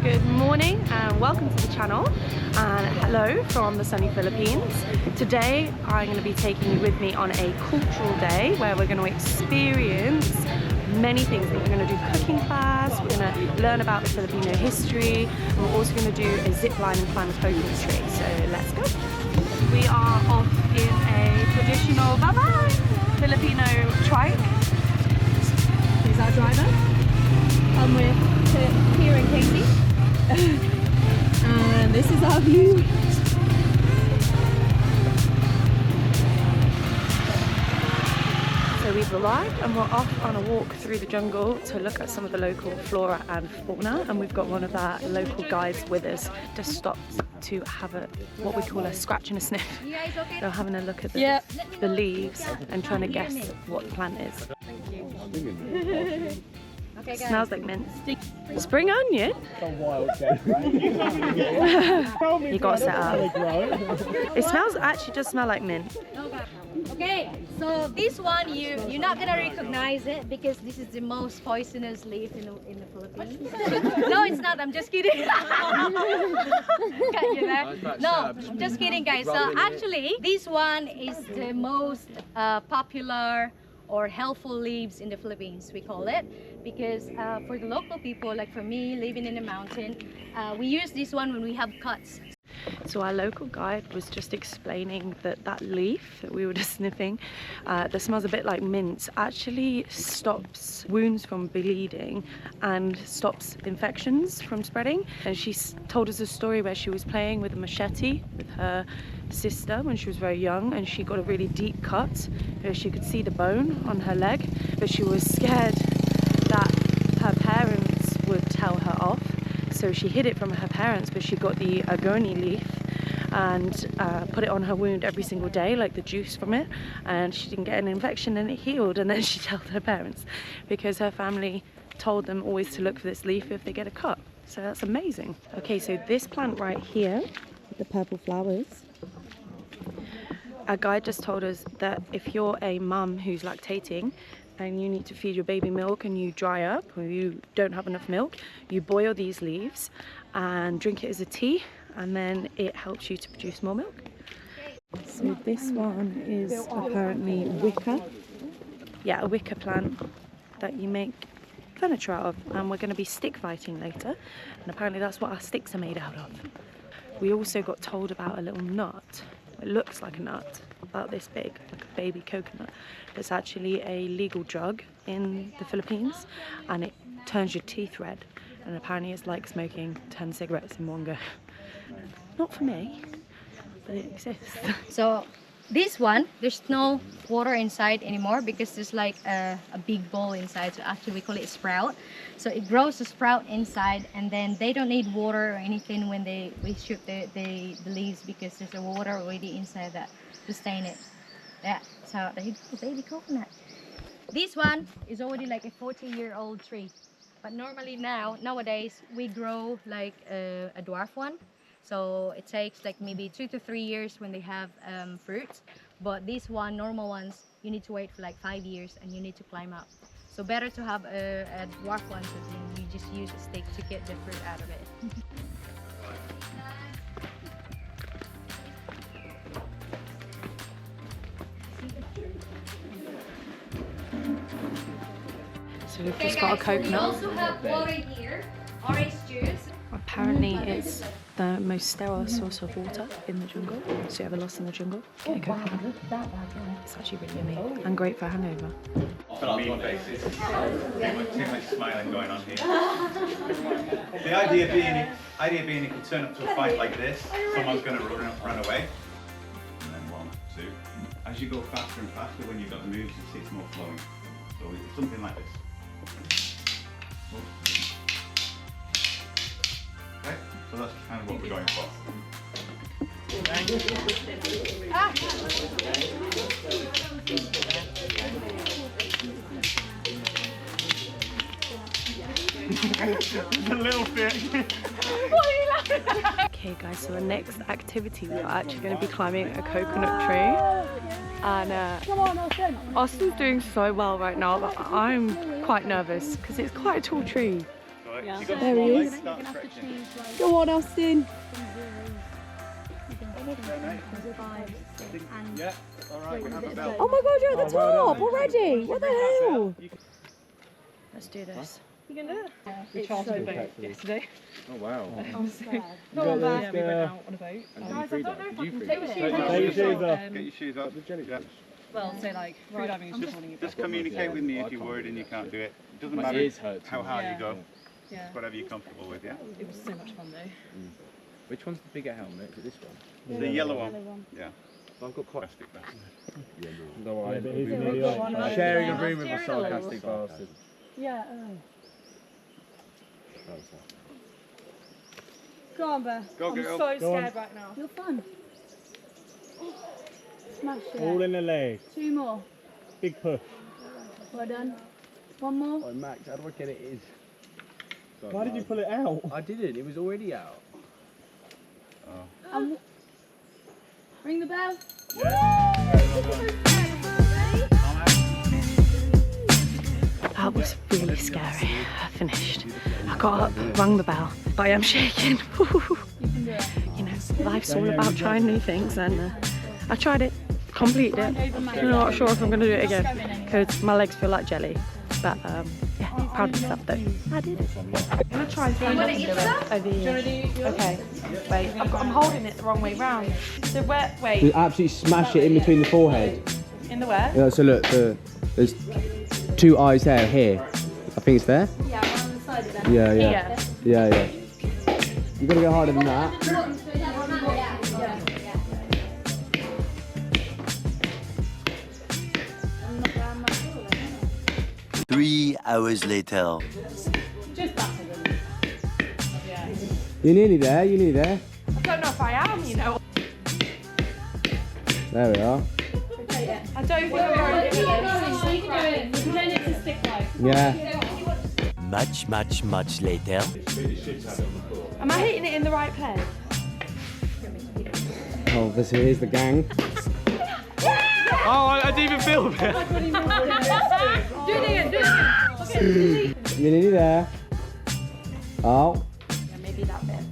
Good morning and welcome to the channel, and hello from the sunny Philippines. Today I'm going to be taking you with me on a cultural day where we're going to experience many things. We're going to do cooking class, we're going to learn about the Filipino history, and we're also going to do a zip line and climb a coconut tree. So let's go. We are off in a traditional Filipino trike. Here's our driver. I'm with Kia and Katie. And this is our view. So we've arrived and we're off on a walk through the jungle to look at some of the local flora and fauna, and we've got one of our local guides with us. Just stopped to have what we call a scratch and a sniff. They're having a look at the leaves and trying to guess what the plant is. Okay, it smells like mint. Spring onion? You got to set up. It actually does smell like mint. Okay, so this one you're not gonna recognize it because this is the most poisonous leaf in the Philippines. No, it's not. I'm just kidding. No, I'm just kidding, guys. So actually, this one is the most popular or helpful leaves in the Philippines, we call it, because for the local people, like for me living in the mountain, we use this one when we have cuts. So our local guide was just explaining that leaf that we were just sniffing, that smells a bit like mint, actually stops wounds from bleeding and stops infections from spreading. And she told us a story where she was playing with a machete with her sister when she was very young, and she got a really deep cut where she could see the bone on her leg, but she was scared that her parents would tell her off. So she hid it from her parents, but she got the agoni leaf and put it on her wound every single day, like the juice from it, and she didn't get an infection and it healed. And then she told her parents because her family told them always to look for this leaf if they get a cut. So that's amazing. Okay, so this plant right here with the purple flowers, our guide just told us that if you're a mum who's lactating and you need to feed your baby milk and you dry up or you don't have enough milk, you boil these leaves and drink it as a tea, and then it helps you to produce more milk. So this one is apparently wicca. Yeah, a wicca plant that you make furniture out of, and we're going to be stick fighting later, and apparently that's what our sticks are made out of. We also got told about a little nut. It looks like a nut, about this big, like a baby coconut. It's actually a legal drug in the Philippines, and it turns your teeth red, and apparently it's like smoking 10 cigarettes in one go. Not for me, but it exists. So this one, there's no water inside anymore because there's like a big bowl inside. So actually we call it a sprout. So it grows a sprout inside, and then they don't need water or anything when we shoot the leaves because there's a water already inside that sustain it. Yeah, so there you go, baby coconut. This one is already like a 40-year-old tree, but normally nowadays we grow like a dwarf one. So it takes like maybe 2 to 3 years when they have fruits. But this one, normal ones, you need to wait for like 5 years and you need to climb up. So better to have a dwarf one, so then you just use a stick to get the fruit out of it. So we've just got a coconut. We also have water here, orange juice. Apparently it's the most sterile source of water in the jungle. So you ever lost in the jungle? Get a coconut. It's actually really yummy and great for a hangover. Mean faces. Too much smiling going on here. The idea being you can turn up to a fight like this, someone's going to run away. And then 1, 2. As you go faster and faster, when you've got the moves, you see it's more flowing. So it's something like this. Okay, so that's kind of what we're going for. A little bit. Okay guys, so the next activity we are actually going to be climbing a coconut tree, and Austin's doing so well right now, but I'm quite nervous because it's quite a tall tree. So Yeah. There he is. Go on, Austin. Yeah, alright, we have a bell. Oh my god, you're at the top already. What the hell? Let's do this. You can do it. We chartered a boat yesterday. Oh wow. I'm scared. Yeah, we went out on a boat. Guys, I don't know if I can take your shoes off. Get your shoes off. Yeah. Well, so like, free diving is just wanting you. Just communicate with me if you're worried and you can't do it. It doesn't matter how high you go. Yeah. It's whatever you're comfortable with, yeah? It was so much fun though. Which one's the bigger helmet? Is it this one? The yellow one. Yeah. I've got quite Plastic back. no idea. Sharing a room with a sarcastic bastard. Yeah. Go on, Beth. Go, I'm girl. so scared right now. You're fun. Smash it. All in the leg. 2 more. Big push. Well done. 1 more. Oh, Max, how do I get it in? Why did you pull it out? I didn't. It was already out. Ring the bell. That was really scary. I finished. I got up, rung the bell, but I am shaking. You know, life's all about trying new things, and I tried it, completed it. I'm not sure if I'm going to do it again because my legs feel like jelly. But yeah, proud of myself though. I did it. I'm going to try and stand up and do it over here. Okay, wait, I'm holding it the wrong way round. So where, wait. You absolutely smash it in between the forehead. In the where? Yeah, so look, there's 2 eyes there, here. I think it's there? Yeah, on the side of that. Yeah, yeah. Yeah. Yeah, yeah. You've got to go harder than that. 3 hours later. You're nearly there, you're nearly there. I don't know if I am, you know. There we are. I don't think I'm very good at this. You can do it. Pretend it's a stick light. Yeah. Much later. Am I hitting it in the right place? Oh, this here's the gang. Oh, I didn't even feel it. Do it again, do it again. Okay. You're nearly there. Oh. Yeah, maybe that bit.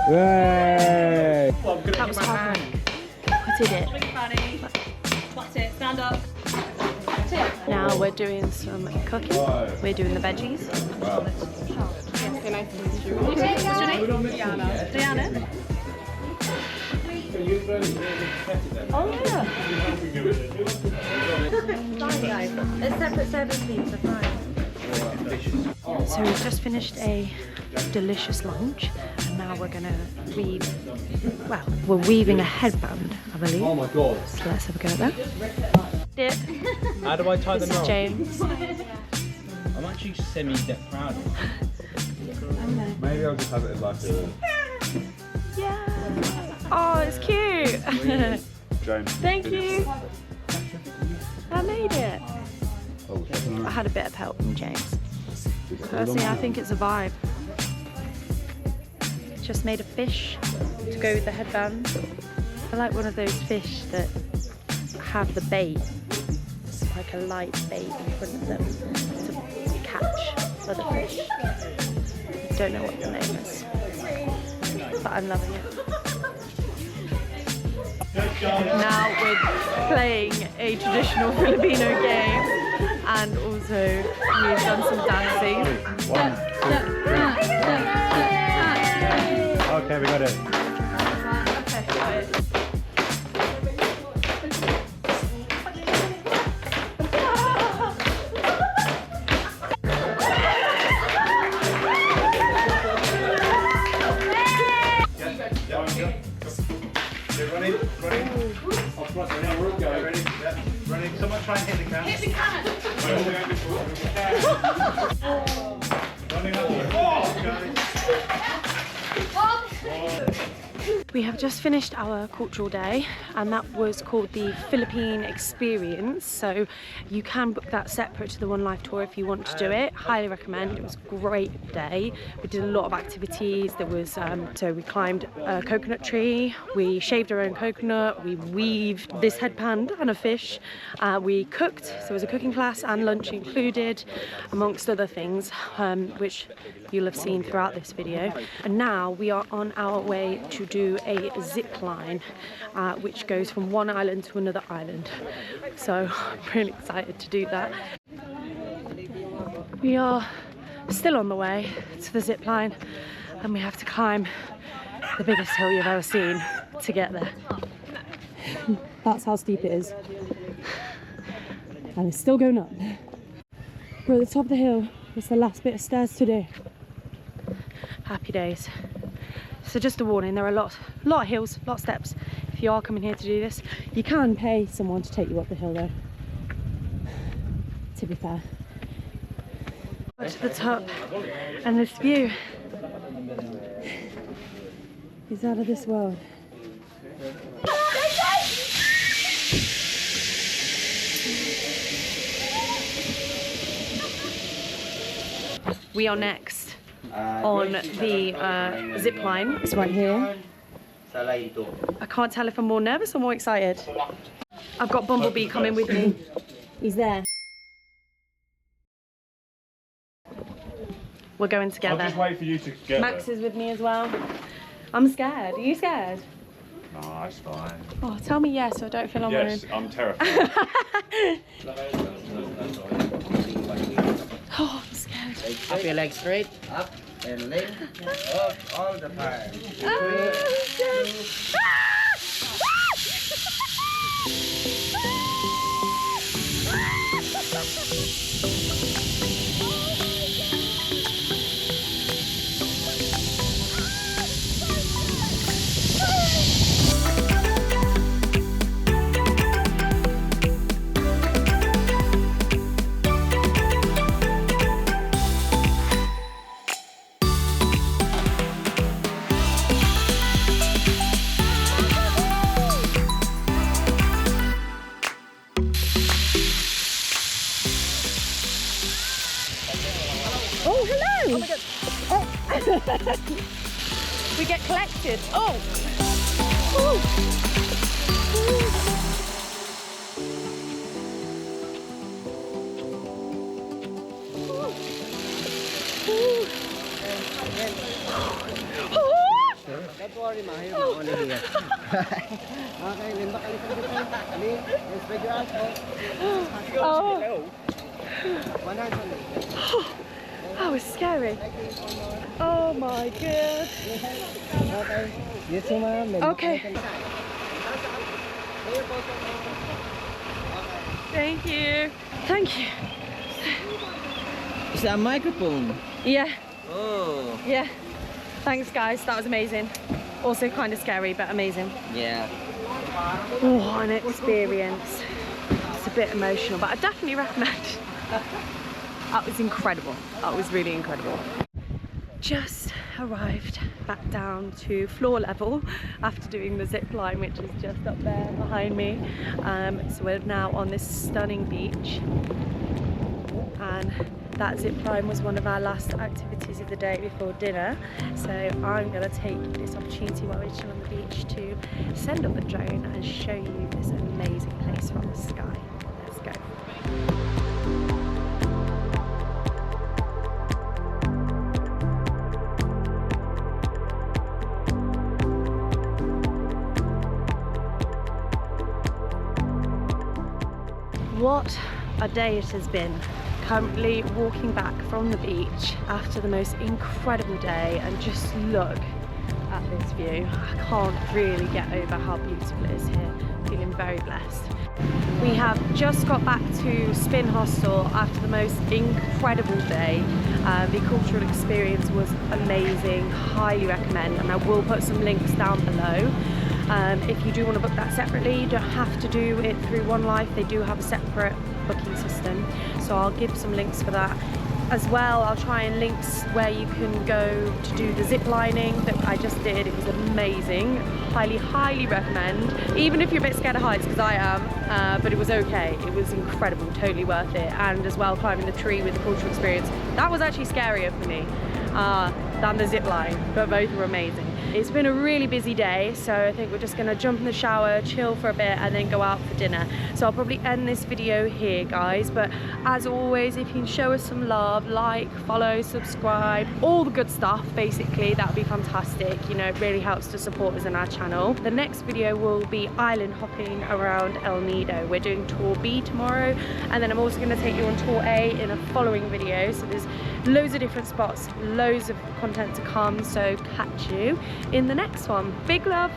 Yay! That was hard work. I did it. That's it, stand up. That's it. Now we're doing some cooking. We're doing the veggies. What's your name? Diana. Oh yeah. It's separate serving please, they're fine. So we've just finished a delicious lunch, and now we're gonna weave. Well, we're weaving a headband, I believe. Oh my god. So let's have a go at that. How do I tie the This is knot? James. I'm actually semi-deaf proud of it. Maybe I'll just have it as like a... Yeah. Oh, it's cute. James. Thank you. I made it. I had a bit of help from James. Personally, I think it's a vibe. Just made a fish to go with the headband. I like one of those fish that have the bait, like a light bait in front of them to catch other fish. I don't know what the name is, but I'm loving it. Now we're playing a traditional Filipino game, and also we've done some dancing. Okay, we got it. Okay, got it. Running. Someone try and hit the can. Hit the can! Running up. Oh, guys. We have just finished our cultural day, and that was called the Philippine Experience. So you can book that separate to the One Life tour if you want to do it. Highly recommend. It was a great day. We did a lot of activities. There was so we climbed a coconut tree, we shaved our own coconut, we weaved this headband and a fish. We cooked, so there was a cooking class and lunch included, amongst other things, which you'll have seen throughout this video. And now we are on our way to do a zip line, which goes from one island to another island. So I'm really excited to do that. We are still on the way to the zip line, and we have to climb the biggest hill you've ever seen to get there. That's how steep it is. And it's still going up. We're at the top of the hill. It's the last bit of stairs to do. Happy days. So just a warning, there are a lot of hills, a lot of steps. If you are coming here to do this, you can pay someone to take you up the hill though, to be fair. To the top, and this view is out of this world. We are next on the zip line. It's right here. I can't tell if I'm more nervous or more excited. I've got Bumblebee coming with me. He's there. We're going together. I'll just wait for you to get Max is with me as well. I'm scared. Are you scared? No, that's fine. Oh, tell me yes, so I don't feel on my own. Yes, I'm terrified. Oh, I'm scared. Up your legs straight, up and length, up all the time. Oh, hello! Oh my God. Oh. We get collected. Oh! Ooh. Don't worry, ma. You're only here. Okay, lean back a little bit. Lean. And spread your arms. Oh. 1 hand only. That was scary. Oh my God. Okay. You too, ma'am. Okay. Thank you. Thank you. Is that a microphone? Yeah. Oh. Yeah. Thanks, guys. That was amazing. Also kind of scary, but amazing. Yeah. Oh, an experience. It's a bit emotional, but I definitely recommend. That was incredible. That was really incredible. Just arrived back down to floor level after doing the zip line, which is just up there behind me. So we're now on this stunning beach, and that zip line was one of our last activities of the day before dinner. So I'm going to take this opportunity while we're still on the beach to send up the drone and show you this amazing place from the sky. Let's go. What a day it has been. Currently walking back from the beach after the most incredible day, and just look at this view. I can't really get over how beautiful it is here. Feeling very blessed. We have just got back to Spin Hostel after the most incredible day. The cultural experience was amazing. Highly recommend, and I will put some links down below. If you do want to book that separately, you don't have to do it through One Life. They do have a separate booking system, so I'll give some links for that. As well, I'll try and links where you can go to do the zip lining that I just did. It was amazing. Highly recommend. Even if you're a bit scared of heights, because I am, but it was okay. It was incredible, totally worth it. And as well, climbing the tree with the cultural experience. That was actually scarier for me than the zip line, but both were amazing. It's been a really busy day, so I think we're just gonna jump in the shower, chill for a bit, and then go out for dinner. So I'll probably end this video here, guys, but as always, if you can show us some love, like, follow, subscribe, all the good stuff, basically, that would be fantastic. You know, it really helps to support us in our channel. The next video will be island hopping around El Nido. We're doing tour B tomorrow, and then I'm also gonna take you on tour A in a following video. So there's loads of different spots, loads of content to come, so catch you in the next one. Big love.